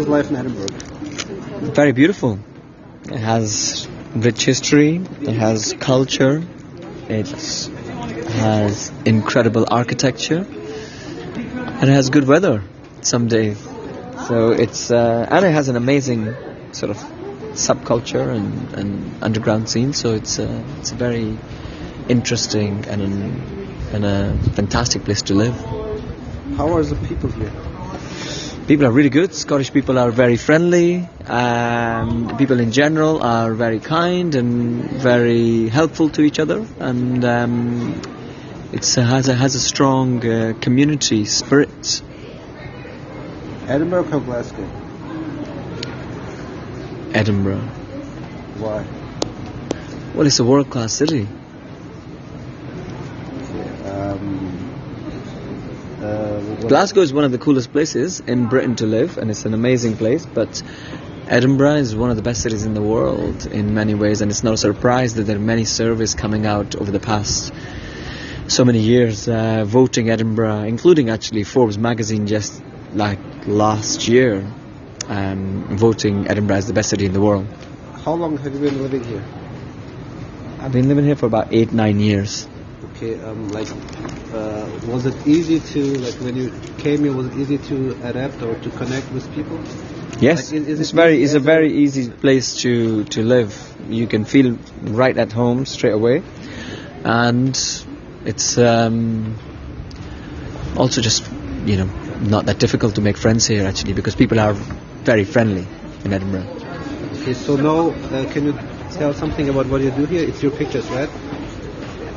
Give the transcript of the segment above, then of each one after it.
How's life in Edinburgh? Very beautiful. It has rich history, it has culture, it has incredible architecture, and it has good weather some days. So it's and it has an amazing sort of subculture and underground scene. So it's a very interesting and a fantastic place to live. How are the people here? People are really good. Scottish people are very friendly. People in general are very kind and very helpful to each other, and it has a strong community spirit. Edinburgh or Glasgow? Edinburgh. Why? Well, it's a world-class city. Glasgow is one of the coolest places in Britain to live, and it's an amazing place, but Edinburgh is one of the best cities in the world in many ways, and it's no surprise that there are many surveys coming out over the past so many years voting Edinburgh, including actually Forbes magazine just like last year, voting Edinburgh as the best city in the world. How long have you been living here? I've been living here for about 8-9 years. Okay, was it easy to, like when you came here, was it easy to adapt or to connect with people? Yes, like, it's a very easy place to live. You can feel right at home straight away, and it's also just not that difficult to make friends here actually, because people are very friendly in Edinburgh. Okay, so now can you tell something about what you do here? It's your pictures, right?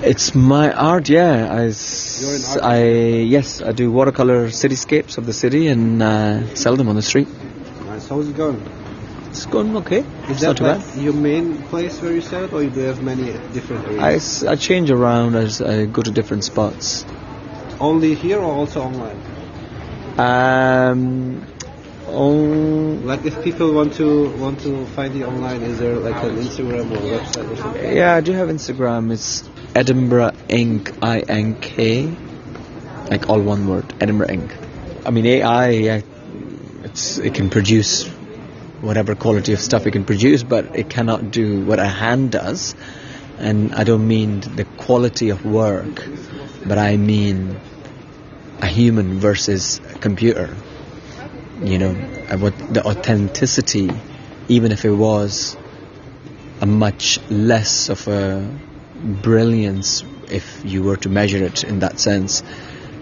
It's my art, yeah. You're an artist? Yes, I do watercolor cityscapes of the city and sell them on the street. Nice. How's it going? It's going okay. Is that like your main place where you sell it, or do you have many different areas? I change around as I go to different spots. Only here or also online? Like if people want to find you online, is there like an Instagram or website or something? Yeah, I do have Instagram. It's Edinburgh Ink, INK, like all one word, Edinburgh Ink. I mean, AI, it can produce whatever quality of stuff it can produce, but it cannot do what a hand does. And I don't mean the quality of work, but I mean a human versus a computer. What the authenticity, even if it was a much less of a brilliance, if you were to measure it in that sense,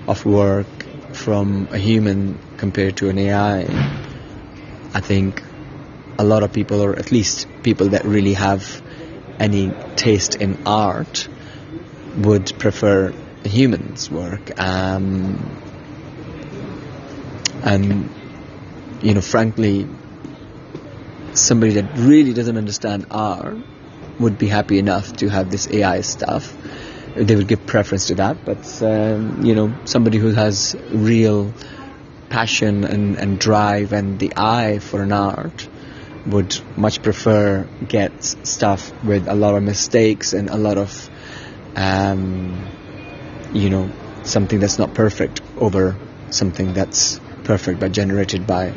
of work from a human compared to an AI, I think a lot of people, or at least people that really have any taste in art, would prefer a human's work. And frankly, somebody that really doesn't understand art would be happy enough to have this AI stuff. They would give preference to that. But somebody who has real passion and drive and the eye for an art would much prefer get stuff with a lot of mistakes and a lot of something that's not perfect over something that's perfect but generated by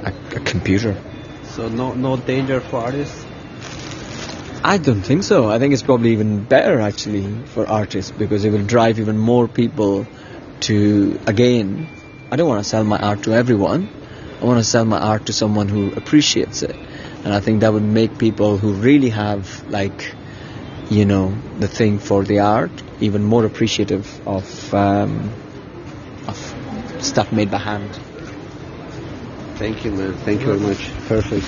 a computer. So no danger for artists? I don't think so. I think it's probably even better actually for artists, because it will drive even more people to, again, I don't want to sell my art to everyone. I want to sell my art to someone who appreciates it. And I think that would make people who really have the thing for the art even more appreciative of stuff made by hand. Thank you, man. Thank you very much. Perfect.